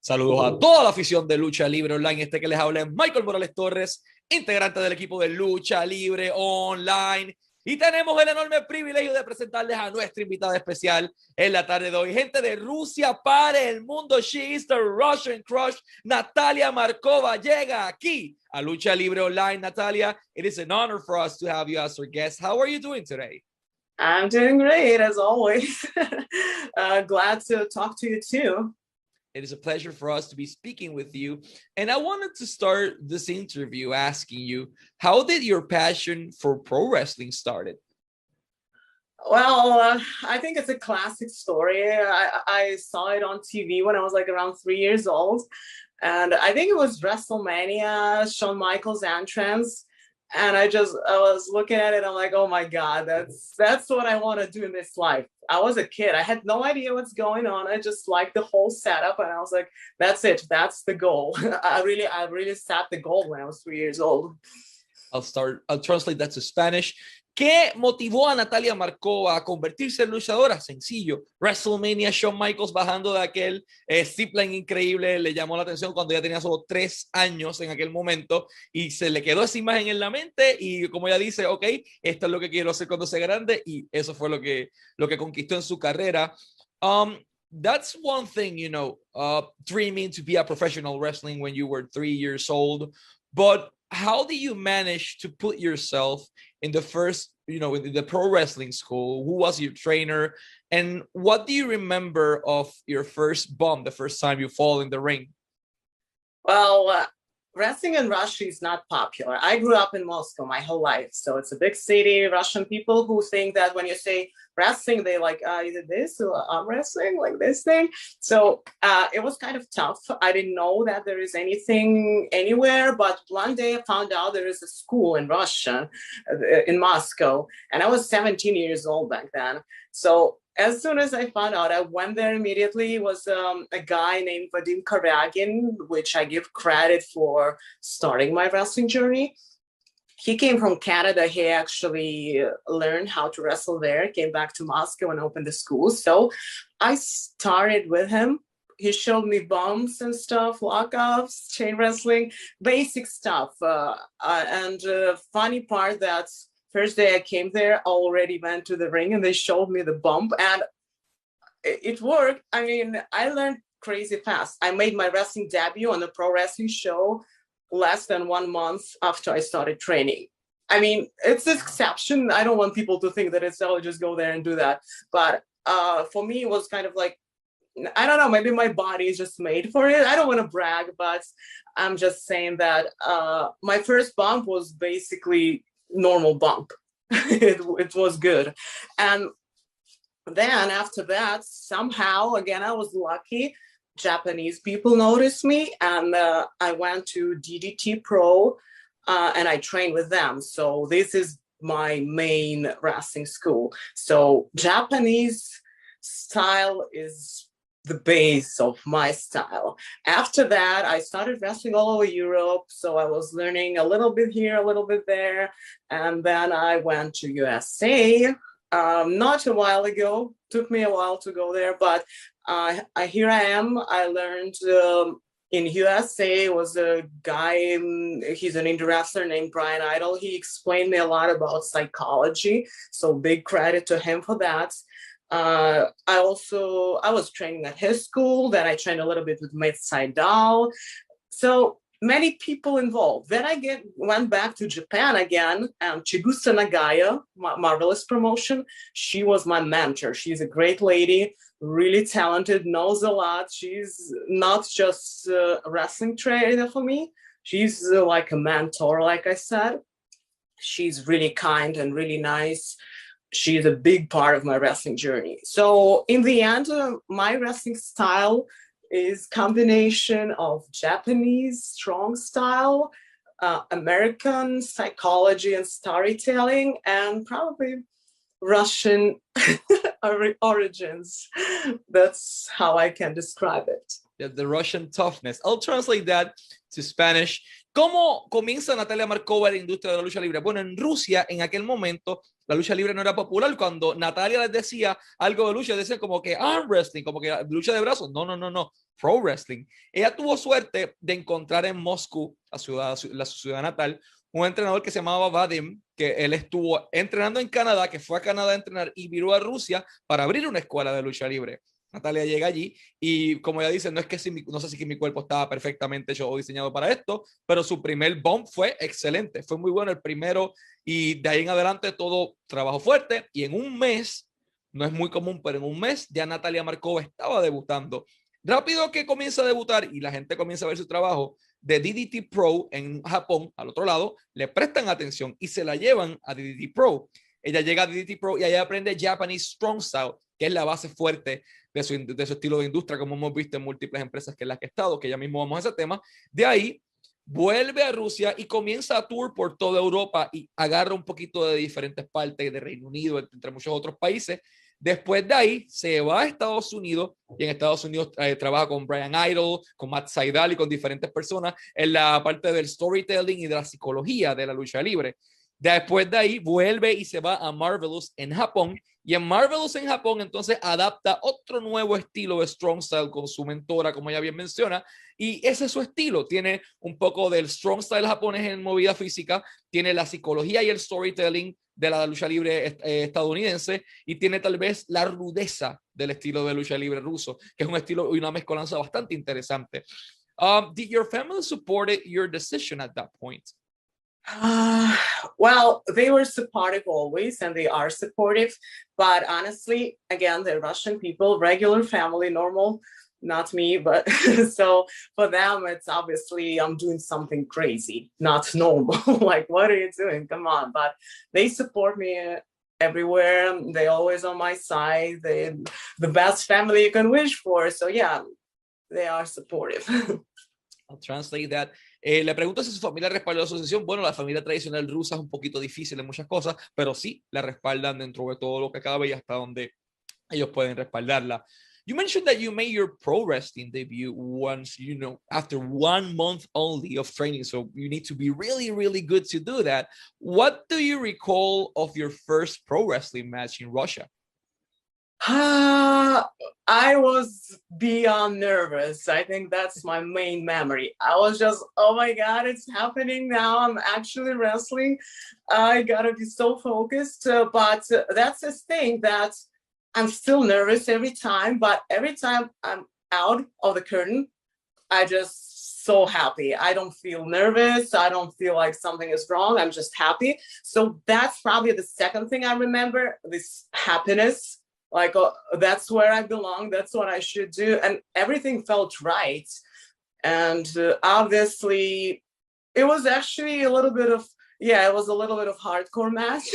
Saludos a toda la afición de Lucha Libre Online. Este que les habla es Michael Morales Torres, integrante del equipo de Lucha Libre Online. Y tenemos el enorme privilegio de presentarles a nuestra invitada especial en la tarde de hoy. Gente de Rusia para el mundo. She is the Russian Crush. Natalia Markova llega aquí a Lucha Libre Online. Natalia, it is an honor for us to have you as our guest. How are you doing today? I'm doing great, as always. Glad to talk to you too. It is a pleasure for us to be speaking with you. And I wanted to start this interview asking you, how did your passion for pro wrestling started? Well, I think it's a classic story. I saw it on TV when I was like around 3 years old. And I think it was WrestleMania, Shawn Michaels' entrance. And I was looking at it. I'm like, oh my God, that's what I want to do in this life. I was a kid. I had no idea what's going on. I just liked the whole setup. And I was like, that's it. That's the goal. I really set the goal when I was 3 years old. I'll translate that to Spanish. ¿Qué motivó a Natalia Markova a convertirse en luchadora? Sencillo. WrestleMania, Shawn Michaels bajando de aquel zipline increíble, le llamó la atención cuando ya tenía solo 3 años en aquel momento y se le quedó esa imagen en la mente y como ella dice, ok, esto es lo que quiero hacer cuando sea grande y eso fue lo que conquistó en su carrera. That's one thing, you know, dreaming to be a professional wrestling when you were 3 years old, but how do you manage to put yourself in the first, you know, in the pro wrestling school? Who was your trainer? And what do you remember of your first bump, the first time you fall in the ring? Well, wrestling in Russia is not popular. I grew up in Moscow my whole life. So it's a big city. Russian people who think that when you say wrestling, they like, is it this or arm wrestling, like this thing? So it was kind of tough. I didn't know that there is anything anywhere, but one day I found out there is a school in Russia, in Moscow, and I was 17 years old back then. So as soon as I found out, I went there immediately. It was a guy named Vadim Karyagin, which I give credit for starting my wrestling journey. He came from Canada. He actually learned how to wrestle there, came back to Moscow and opened the school. So I started with him. He showed me bumps and stuff, lockups, chain wrestling, basic stuff. And funny part that first day I came there, I already went to the ring and they showed me the bump and it worked. I mean, I learned crazy fast. I made my wrestling debut on a pro wrestling show less than 1 month after I started training. I mean, it's an exception. I don't want people to think that it's, oh, just go there and do that. But for me, it was kind of like, I don't know, maybe my body is just made for it. I don't want to brag, but I'm just saying that my first bump was basically normal bump. it was good. And then after that, somehow, again, I was lucky. Japanese people noticed me and I went to DDT Pro and I trained with them. So this is my main wrestling school. So Japanese style is the base of my style. After that, I started wrestling all over Europe. So I was learning a little bit here, a little bit there. And then I went to USA not a while ago. Took me a while to go there, but here I am. I learned in USA was a guy, he's an indie wrestler named Brian Idol. He explained me a lot about psychology. So big credit to him for that. I was training at his school. Then I trained a little bit with Matt Seidel. So many people involved. Then I went back to Japan again. Chigusa Nagaya, Marvelous Promotion. She was my mentor. She's a great lady, really talented, knows a lot. She's not just a wrestling trainer for me. She's like a mentor, like I said. She's really kind and really nice. She's a big part of my wrestling journey. So in the end, my wrestling style is combination of Japanese strong style, American psychology and storytelling, and probably Russian origins. That's how I can describe it. Yeah, the Russian toughness. I'll translate that to Spanish. ¿Cómo comienza Natalia Markova en la industria de la lucha libre? Bueno, en Rusia, en aquel momento, la lucha libre no era popular. Cuando Natalia les decía algo de lucha, decían como que arm wrestling, como que lucha de brazos. No. Pro wrestling. Ella tuvo suerte de encontrar en Moscú, su ciudad natal, un entrenador que se llamaba Vadim, que él estuvo entrenando en Canadá, que fue a Canadá a entrenar y viró a Rusia para abrir una escuela de lucha libre. Natalia llega allí y, como ella dice, no es que no sé si mi cuerpo estaba perfectamente hecho o diseñado para esto, pero su primer bump fue excelente, fue muy bueno el primero, y de ahí en adelante todo trabajo fuerte, y en un mes, no es muy común, pero en un mes ya Natalia Markova estaba debutando. Rápido que comienza a debutar y la gente comienza a ver su trabajo, de DDT Pro en Japón, al otro lado, le prestan atención y se la llevan a DDT Pro. Ella llega a DDT Pro y allá aprende Japanese Strong Style, que es la base fuerte de su estilo de industria, como hemos visto en múltiples empresas que en las que he estado, que ya mismo vamos a ese tema. De ahí vuelve a Rusia y comienza a tour por toda Europa y agarra un poquito de diferentes partes de Reino Unido, entre muchos otros países. Después de ahí se va a Estados Unidos y en Estados Unidos trabaja con Brian Idol, con Matt Sydal y con diferentes personas en la parte del storytelling y de la psicología de la lucha libre. Después de ahí vuelve y se va a Marvelous en Japón, y en Marvelous en Japón entonces adapta otro nuevo estilo de Strong Style con su mentora, como ella bien menciona, y ese es su estilo. Tiene un poco del Strong Style japonés en movida física, tiene la psicología y el storytelling de la lucha libre estadounidense, y tiene tal vez la rudeza del estilo de lucha libre ruso, que es un estilo y una mezcolanza bastante interesante. Did your family support your decision at that point? Well, they were supportive always, and they are supportive. But honestly, again, the Russian people, regular family, normal, not me, but so for them, it's obviously I'm doing something crazy, not normal. Like, what are you doing? Come on. But they support me everywhere. They always on my side. They the best family you can wish for. So yeah, they are supportive. I'll translate that. Le pregunto si su familia respalda la asociación. Bueno, la familia tradicional rusa es un poquito difícil en muchas cosas, pero sí la respaldan dentro de todo lo que cabe y hasta donde ellos pueden respaldarla. You mentioned that you made your pro wrestling debut once, after 1 month only of training. So you need to be really, really good to do that. What do you recall of your first pro wrestling match in Russia? I was beyond nervous. I think that's my main memory. I was just, oh my God, it's happening now. I'm actually wrestling. I gotta be so focused. But that's the thing that I'm still nervous every time. But every time I'm out of the curtain, I just so happy. I don't feel nervous. I don't feel like something is wrong. I'm just happy. So that's probably the second thing I remember, this happiness. Like, that's where I belong. That's what I should do. And everything felt right. And obviously, it was actually a little bit of, it was a little bit of hardcore match.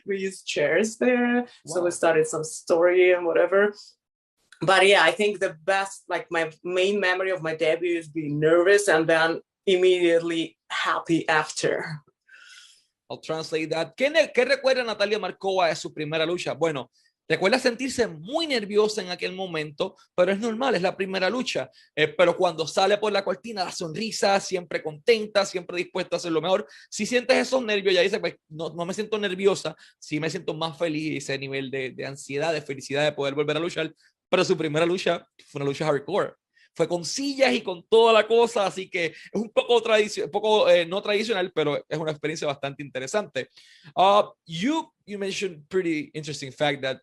We used chairs there. Wow. So we started some story and whatever. But yeah, I think the best, like my main memory of my debut is being nervous and then immediately happy after. I'll translate that. ¿Qué recuerda Natalia Markova de su primera lucha? Bueno, recuerda sentirse muy nerviosa en aquel momento, pero es normal, es la primera lucha. Pero cuando sale por la cortina, la sonrisa, siempre contenta, siempre dispuesta a hacer lo mejor. Si sientes esos nervios, ya dice, pues no me siento nerviosa, sí me siento más feliz, ese nivel de ansiedad, de felicidad de poder volver a luchar. Pero su primera lucha fue una lucha hardcore. Fue con sillas y con toda la cosa, así que es un poco, no tradicional, pero es una experiencia bastante interesante. You mentioned pretty interesting fact that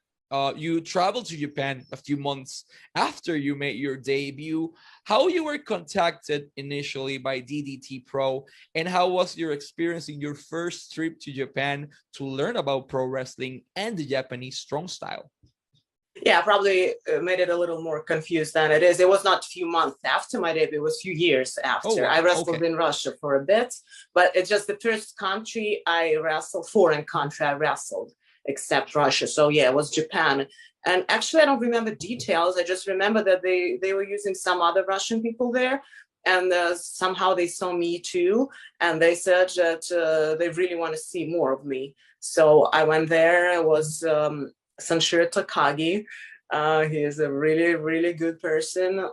you traveled to Japan a few months after you made your debut. How you were contacted initially by DDT Pro, and how was your experience in your first trip to Japan to learn about pro wrestling and the Japanese strong style? Yeah, probably made it a little more confused than it is. It was not a few months after my debut, it was a few years after. Oh, wow. I wrestled in Russia for a bit, but it's just the first country I wrestled, foreign country I wrestled, except Russia. So yeah, it was Japan. And actually, I don't remember details. I just remember that they were using some other Russian people there. And somehow they saw me too. And they said that they really want to see more of me. So I went there. It was Sanshiro Takagi. He is a really, really good person.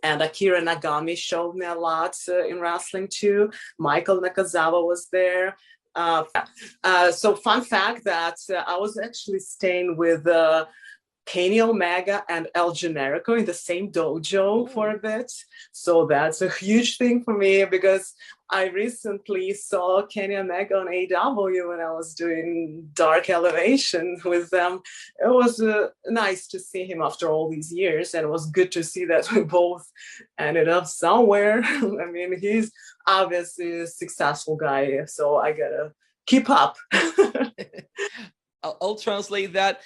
And Akira Nagami showed me a lot in wrestling too. Michael Nakazawa was there. So fun fact that I was actually staying with Kenny Omega and El Generico in the same dojo for a bit. So that's a huge thing for me because I recently saw Kenny Omega on AEW when I was doing Dark Elevation with them. It was nice to see him after all these years, and it was good to see that we both ended up somewhere. I mean, he's obviously a successful guy, so I gotta keep up. I'll translate that.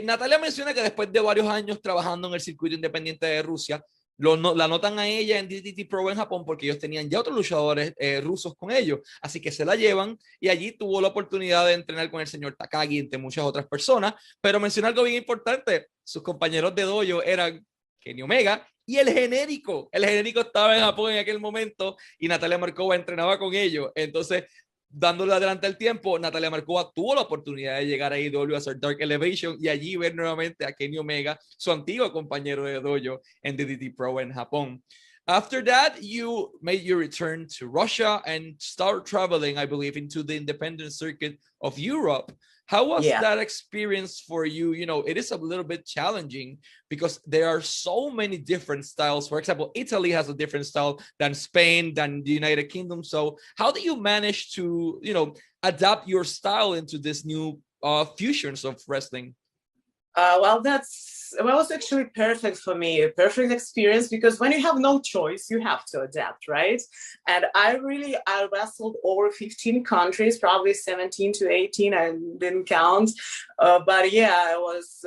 Natalia menciona que después de varios años trabajando en el circuito independiente de Rusia, la notan a ella en DDT Pro en Japón porque ellos tenían ya otros luchadores rusos con ellos, así que se la llevan y allí tuvo la oportunidad de entrenar con el señor Takagi entre muchas otras personas, pero menciona algo bien importante, sus compañeros de dojo eran Kenny Omega y el genérico estaba en Japón en aquel momento y Natalia Markova entrenaba con ellos, entonces dándole adelante al tiempo, Natalia Markova tuvo la oportunidad de llegar a AEW a hacer Dark Elevation y allí ver nuevamente a Kenny Omega, su antiguo compañero de dojo en DDT Pro en Japón. After that, you made your return to Russia and start traveling, I believe, into the independent circuit of Europe. How was that experience for you? You know, it is a little bit challenging because there are so many different styles. For example, Italy has a different style than Spain, than the United Kingdom. So how do you manage to, you know, adapt your style into this new fusions of wrestling? Well, that was actually perfect for me, a perfect experience, because when you have no choice, you have to adapt, right? And I wrestled over 15 countries, probably 17 to 18, I didn't count. But yeah, it was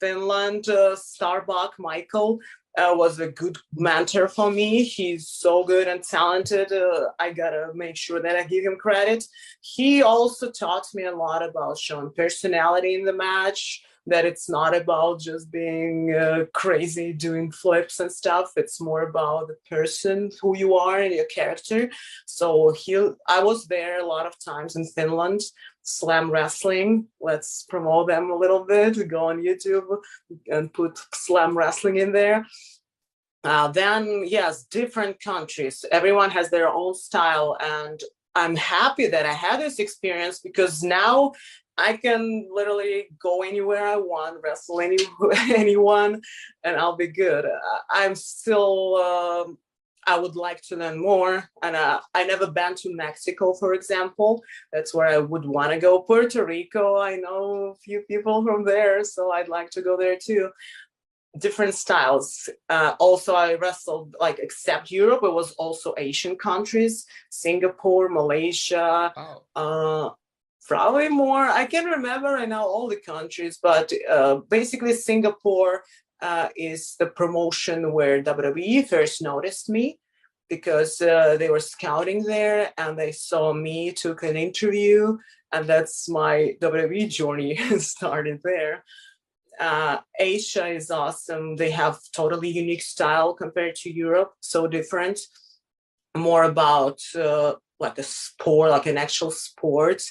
Finland, Starbuck, Michael was a good mentor for me. He's so good and talented. I gotta make sure that I give him credit. He also taught me a lot about showing personality in the match, that it's not about just being crazy doing flips and stuff. It's more about the person, who you are and your character. So I was there a lot of times in Finland. Slam Wrestling, let's promote them a little bit. Go on YouTube and put Slam Wrestling in there. Then yes, different countries, everyone has their own style, and I'm happy that I had this experience because now I can literally go anywhere I want, wrestle anyone, and I'll be good. I'm still, I would like to learn more. And I never been to Mexico, for example. That's where I would want to go. Puerto Rico, I know a few people from there, so I'd like to go there too. Different styles. Also, I wrestled, like, except Europe, it was also Asian countries, Singapore, Malaysia, probably more. I can't remember right now all the countries, but basically Singapore is the promotion where WWE first noticed me, because they were scouting there and they saw me, took an interview, and that's my WWE journey started there. Asia is awesome. They have totally unique style compared to Europe, so different, more about like a sport, like an actual sport.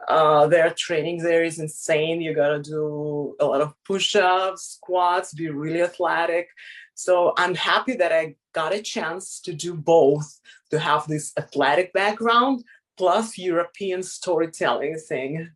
Their training there is insane. You gotta do a lot of push-ups, squats, be really athletic. So I'm happy that I got a chance to do both, to have this athletic background plus European storytelling thing.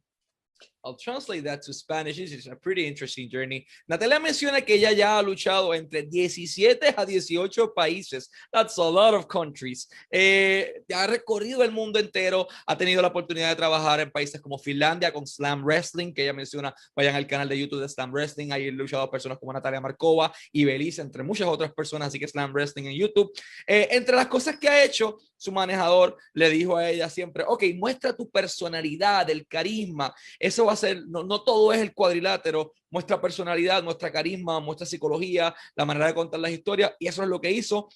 I'll translate that to Spanish. This is a pretty interesting journey. Natalia menciona que ella ya ha luchado entre 17 a 18 países. That's a lot of countries. Ha recorrido el mundo entero. Ha tenido la oportunidad de trabajar en países como Finlandia con Slam Wrestling, que ella menciona. Vayan al canal de YouTube de Slam Wrestling. Ahí han luchado personas como Natalia Markova y Belice, entre muchas otras personas. Así que Slam Wrestling en YouTube. Entre las cosas que ha hecho, su manejador le dijo a ella siempre, ok, muestra tu personalidad, el carisma. Eso va a ser, no todo es el cuadrilátero, muestra personalidad, muestra carisma, muestra psicología, la manera de contar las historias, y eso es lo que hizo.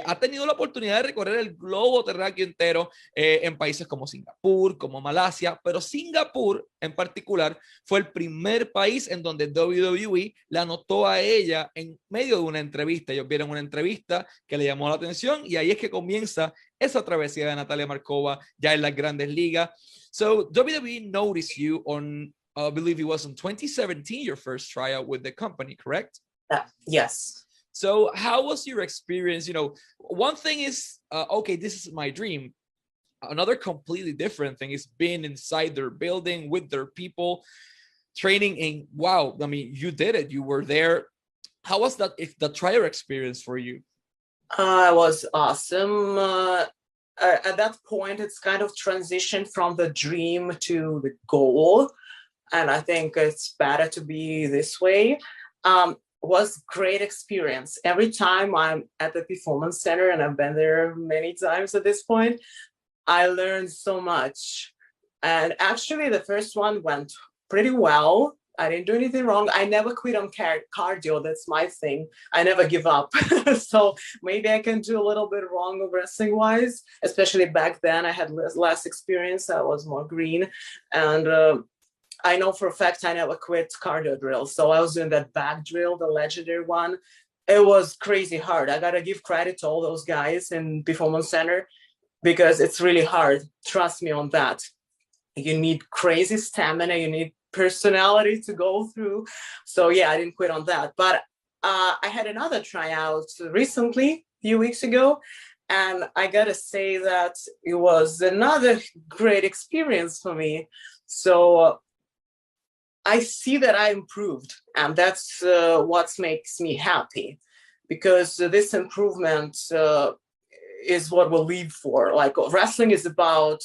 Ha tenido la oportunidad de recorrer el globo terráqueo entero en países como Singapur, como Malasia, pero Singapur en particular fue el primer país en donde WWE la anotó a ella en medio de una entrevista. Ellos vieron una entrevista que le llamó la atención y ahí es que comienza esa travesía de Natalia Markova ya en las grandes ligas. So WWE noticed you on I believe it was in 2017, your first tryout with the company, correct? Yes. So how was your experience? You know, one thing is, okay, this is my dream. Another completely different thing is being inside their building with their people, training in, wow, I mean, you did it. You were there. How was that, if the trial experience for you? It was awesome. At that point, it's kind of transitioned from the dream to the goal. And I think it's better to be this way. Was great experience. Every time I'm at the performance center, and I've been there many times at this point, I learned so much. And actually, the first one went pretty well. I didn't do anything wrong. I never quit on cardio. That's my thing. I never give up. So maybe I can do a little bit wrong wrestling wise, especially back then. I had less experience. I was more green. And I know for a fact I never quit cardio drill. So I was doing that back drill, the legendary one. It was crazy hard. I got to give credit to all those guys in Performance Center because it's really hard. Trust me on that. You need crazy stamina. You need personality to go through. So yeah, I didn't quit on that. But I had another tryout recently, a few weeks ago. And I got to say that it was another great experience for me. So I see that I improved, and that's what makes me happy, because this improvement is what we'll live for. Like, wrestling is about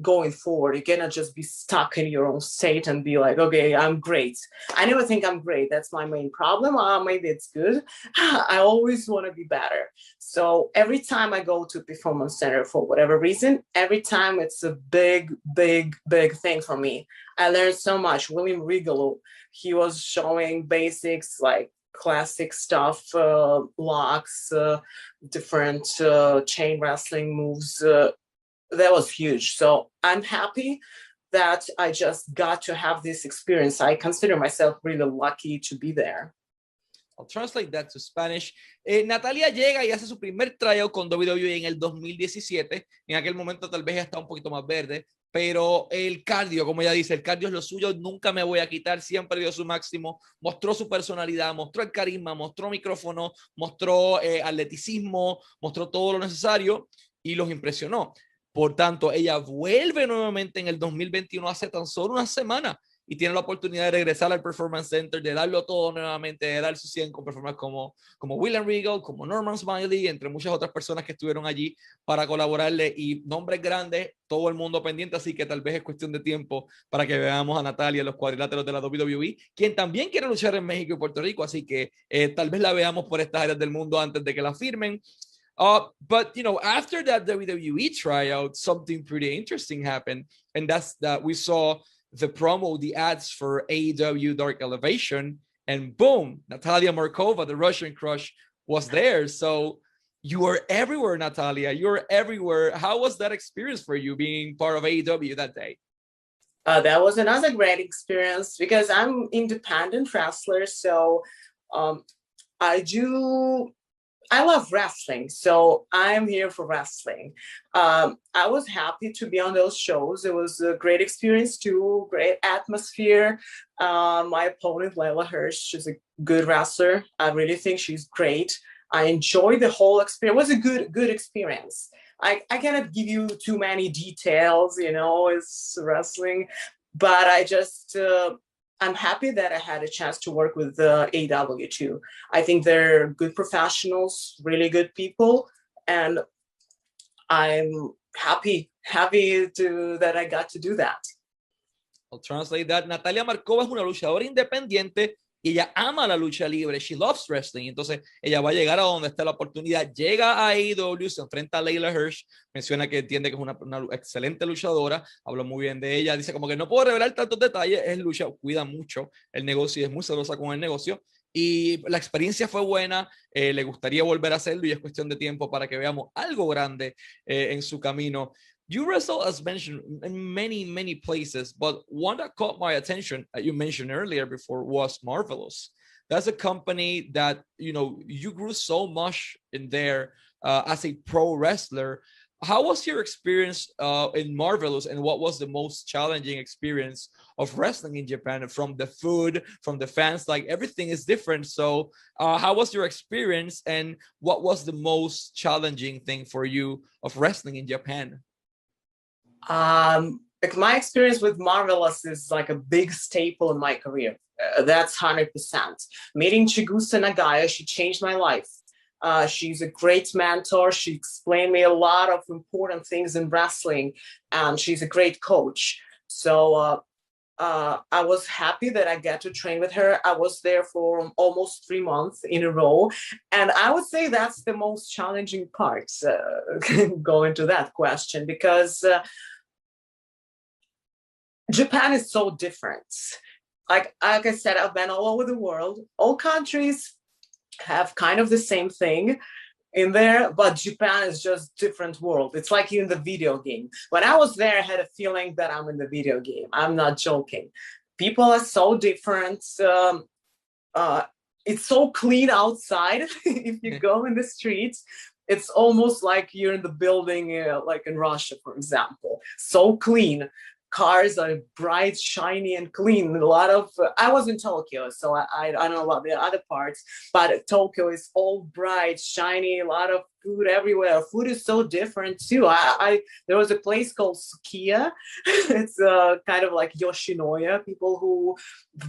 going forward. You cannot just be stuck in your own state and be like, okay, I'm great. I never think I'm great. That's my main problem. Maybe it's good. I always want to be better. So every time I go to Performance Center for whatever reason, every time it's a big, big, big thing for me. I learned so much. William Regal, he was showing basics like classic stuff, locks, different chain wrestling moves. That was huge. So I'm happy that I just got to have this experience. I consider myself really lucky to be there. I'll translate that to Spanish. Natalia llega y hace su primer tryout con WWE en el 2017. En aquel momento tal vez ya está un poquito más verde, pero el cardio, como ella dice, el cardio es lo suyo, nunca me voy a quitar, siempre dio su máximo, mostró su personalidad, mostró el carisma, mostró micrófono, mostró atleticismo, mostró todo lo necesario y los impresionó. Por tanto, ella vuelve nuevamente en el 2021 hace tan solo una semana y tiene la oportunidad de regresar al Performance Center, de darlo todo nuevamente, de dar su 100 con performance como William Regal, como Norman Smiley, entre muchas otras personas que estuvieron allí para colaborarle, y nombres grandes, todo el mundo pendiente, así que tal vez es cuestión de tiempo para que veamos a Natalia en los cuadriláteros de la WWE, quien también quiere luchar en México y Puerto Rico, así que tal vez la veamos por estas áreas del mundo antes de que la firmen. But, you know, after that WWE tryout, something pretty interesting happened. And that's that we saw the promo, the ads for AEW Dark Elevation, and boom, Natalia Markova, the Russian crush, was there. So you were everywhere, Natalia. You were everywhere. How was that experience for you being part of AEW that day? That was another great experience because I'm independent wrestler. So I love wrestling, so I'm here for wrestling. I was happy to be on those shows. It was a great experience too, great atmosphere. My opponent, Layla Hirsch, she's a good wrestler. I really think she's great. I enjoyed the whole experience. It was a good experience. I cannot give you too many details, you know, it's wrestling, but I just... I'm happy that I had a chance to work with the AEW too. I think they're good professionals, really good people, and I'm happy that I got to do that. I'll translate that. Natalia Markova es una luchadora independiente y ella ama la lucha libre. She loves wrestling. Entonces ella va a llegar a donde está la oportunidad. Llega a AEW, se enfrenta a Layla Hirsch, menciona que entiende que es una excelente luchadora, habla muy bien de ella, dice como que no puedo revelar tantos detalles, es lucha, cuida mucho el negocio y es muy celosa con el negocio. Y la experiencia fue buena, le gustaría volver a hacerlo y es cuestión de tiempo para que veamos algo grande en su camino. You wrestle, as mentioned, in many places, but one that caught my attention, you mentioned earlier before, was Marvelous. That's a company that, you know, you grew so much in there as a pro wrestler. how was your experience in Marvelous, and what was the most challenging experience of wrestling in Japan? From the food, from the fans, like everything is different. So how was your experience, and what was the most challenging thing for you of wrestling in Japan? Like my experience with Marvelous is like a big staple in my career. That's 100%. Meeting Chigusa Nagaya, she changed my life. She's a great mentor. She explained me a lot of important things in wrestling, and she's a great coach. So I was happy that I get to train with her. I was there for almost 3 months in a row. And I would say that's the most challenging part, going to that question, because Japan is so different. Like I said, I've been all over the world. All countries have kind of the same thing in there, but Japan is just different world. It's like you're in the video game. When I was there, I had a feeling that I'm in the video game. I'm not joking. People are so different. It's so clean outside. If you go in the streets, it's almost like you're in the building, like in Russia, for example. So clean. Cars are bright, shiny, and clean. A lot of I was in Tokyo, so I don't know about the other parts, but Tokyo is all bright, shiny. A lot of food everywhere. Food is so different too. There was a place called Sukiya. It's kind of like Yoshinoya. People who've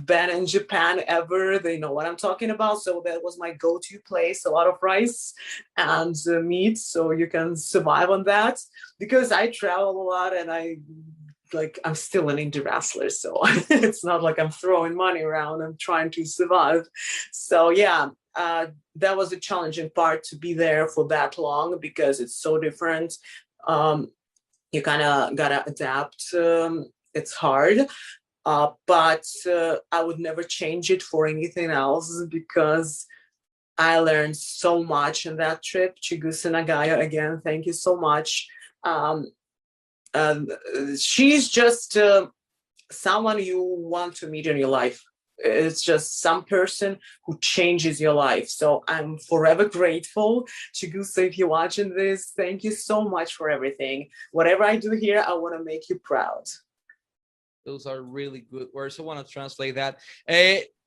been in Japan ever, they know what I'm talking about. So that was my go-to place. A lot of rice and meat, so you can survive on that. Because I travel a lot, and I'm still an indie wrestler, so it's not like I'm throwing money around. I'm trying to survive. So yeah, that was a challenging part, to be there for that long, because it's so different. You kind of gotta adapt. It's hard, but I would never change it for anything else, because I learned so much in that trip. Chigusa Nagaya, again, thank you so much. She's just someone you want to meet in your life. It's just some person who changes your life. So I'm forever grateful. Chigusa, if you're watching this, thank you so much for everything. Whatever I do here, I want to make you proud. Those are really good words. I want to translate that.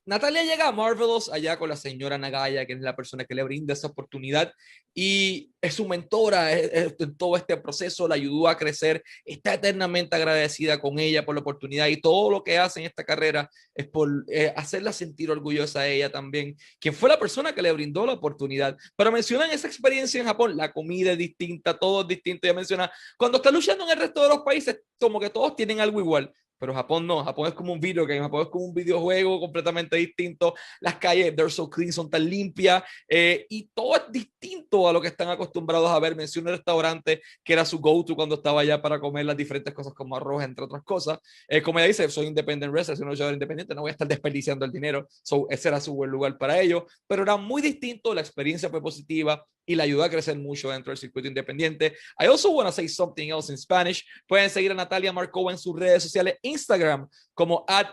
Natalia llega a Marvelous allá con la señora Nagaya, que es la persona que le brinda esa oportunidad, y es su mentora en todo este proceso, la ayudó a crecer, está eternamente agradecida con ella por la oportunidad, y todo lo que hace en esta carrera es por hacerla sentir orgullosa a ella también, quien fue la persona que le brindó la oportunidad. Pero mencionan esa experiencia en Japón, la comida es distinta, todo es distinto. Ella menciona, cuando está luchando en el resto de los países, como que todos tienen algo igual. Pero Japón no, Japón es como un video game, Japón es como un videojuego completamente distinto. Las calles, they're so clean, son tan limpias, y todo es distinto a lo que están acostumbrados a ver. Menciona un restaurante que era su go-to cuando estaba allá para comer las diferentes cosas como arroz, entre otras cosas. Como ella dice, soy independent wrestler, soy un luchador independiente, no voy a estar desperdiciando el dinero. So, ese era su buen lugar para ello, pero era muy distinto, la experiencia fue positiva y la ayudó a crecer mucho dentro del circuito independiente. I also want to say something else in Spanish. Pueden seguir a Natalia Markova en sus redes sociales, Instagram como at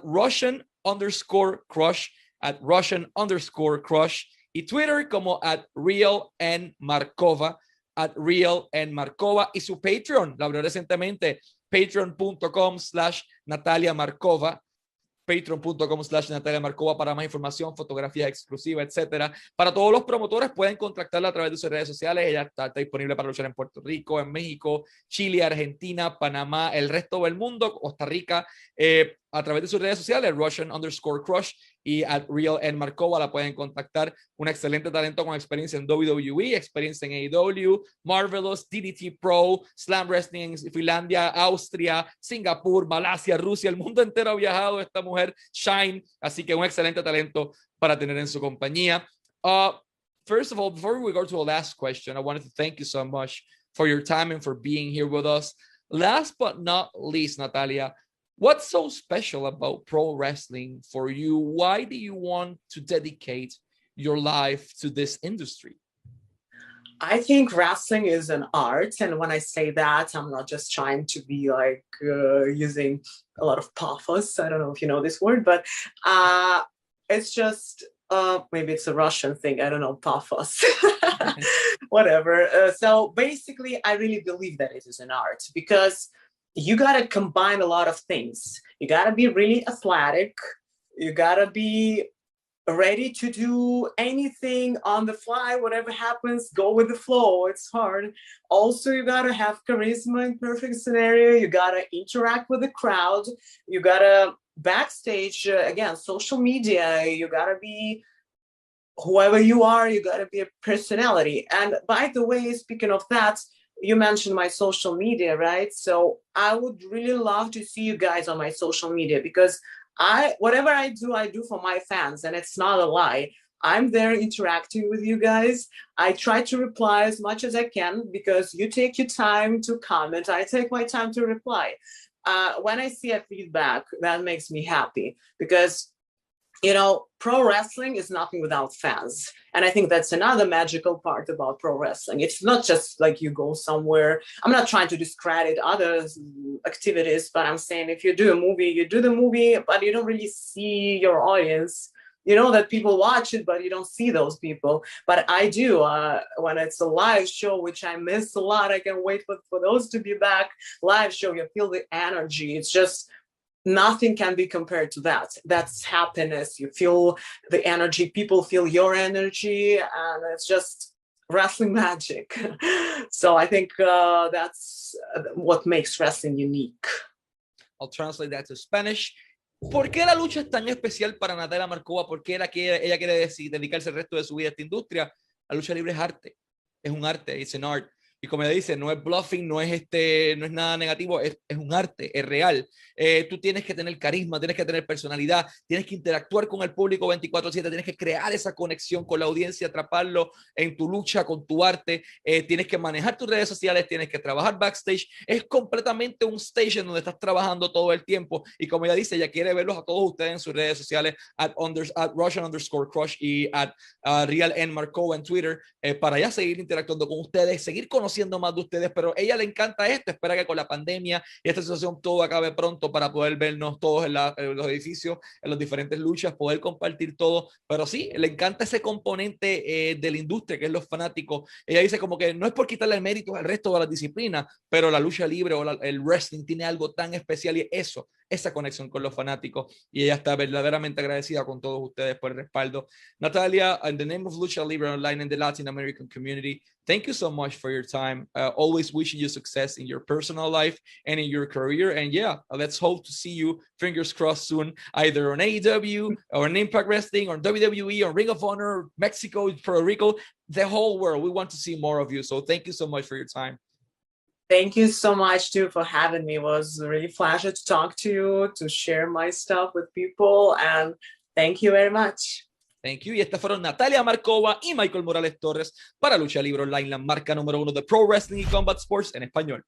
Russian_crush, at Russian_crush, y Twitter como at @realnmarkova, y su Patreon, la abrió recientemente, patreon.com/Natalia Markova, patreon.com/Natalia Markova para más información, fotografías exclusivas, etcétera. Para todos los promotores pueden contactarla a través de sus redes sociales. Ella está disponible para luchar en Puerto Rico, en México, Chile, Argentina, Panamá, el resto del mundo, Costa Rica, a través de sus redes sociales, Russian_crush y at @realnmarkova la pueden contactar. Un excelente talento con experiencia en WWE, experiencia en AEW, Marvelous, DDT Pro, Slam Wrestling en Finlandia, Austria, Singapur, Malasia, Rusia, el mundo entero ha viajado esta mujer, Shine, así que un excelente talento para tener en su compañía. First of all, before we go to the last question, I wanted to thank you so much for your time and for being here with us. Last but not least, Natalia, what's so special about pro wrestling for you? Why do you want to dedicate your life to this industry? I think wrestling is an art. And when I say that, I'm not just trying to be like using a lot of pathos. I don't know if you know this word, but it's just, maybe it's a Russian thing. I don't know, pathos. whatever. So basically, I really believe that it is an art because you got to combine a lot of things. You got to be really athletic. You got to be ready to do anything on the fly, whatever happens, go with the flow. It's hard. Also, you got to have charisma in perfect scenario. You got to interact with the crowd. You got to backstage, again, social media. You got to be whoever you are. You got to be a personality. And by the way, speaking of that, you mentioned my social media, right? So I would really love to see you guys on my social media because whatever I do for my fans, and it's not a lie. I'm there interacting with you guys. I try to reply as much as I can because you take your time to comment. I take my time to reply. When I see a feedback, that makes me happy because, you know, pro wrestling is nothing without fans. And I think that's another magical part about pro wrestling. It's not just like you go somewhere. I'm not trying to discredit other activities, but I'm saying if you do a movie, you do the movie, but you don't really see your audience. You know that people watch it, but you don't see those people. But I do. When it's a live show, which I miss a lot, I can't wait for those to be back. Live show, you feel the energy. It's just, nothing can be compared to that. That's happiness. You feel the energy. People feel your energy, and it's just wrestling magic. So I think that's what makes wrestling unique. I'll translate that to Spanish. ¿Por qué la lucha es tan especial para Natalia Markova? ¿Por qué ella quiere dedicarse el resto de su vida a esta industria? La lucha libre es arte. Es un arte. It's an art. Y como ella dice, no es bluffing, no es nada negativo, es un arte, es real. Tú tienes que tener carisma, tienes que tener personalidad, tienes que interactuar con el público 24/7, tienes que crear esa conexión con la audiencia, atraparlo en tu lucha, con tu arte, tienes que manejar tus redes sociales, tienes que trabajar backstage. Es completamente un stage en donde estás trabajando todo el tiempo. Y como ella dice, ella quiere verlos a todos ustedes en sus redes sociales, at Russian_Crush y at Real N Markova en Twitter, para ya seguir interactuando con ustedes, seguir conociendo más de ustedes, pero a ella le encanta esto, espera que con la pandemia y esta situación todo acabe pronto para poder vernos todos en los edificios, en las diferentes luchas, poder compartir todo, pero sí, le encanta ese componente de la industria que es los fanáticos. Ella dice como que no es por quitarle el mérito al resto de las disciplinas, pero la lucha libre o el wrestling tiene algo tan especial y eso, esa conexión con los fanáticos, y ella está verdaderamente agradecida con todos ustedes por el respaldo. Natalia, in the name of Lucha Libre Online and the Latin American community, thank you so much for your time. Always wishing you success in your personal life and in your career. And yeah, let's hope to see you, fingers crossed, soon, either on AEW or on Impact Wrestling or WWE or Ring of Honor, Mexico, Puerto Rico, the whole world. We want to see more of you. So thank you so much for your time. Thank you so much, too, for having me. It was a really pleasure to talk to you, to share my stuff with people, and thank you very much. Thank you. Y estas fueron Natalia Markova y Michael Morales Torres para Lucha Libre Online, la marca número 1 de Pro Wrestling y Combat Sports en español.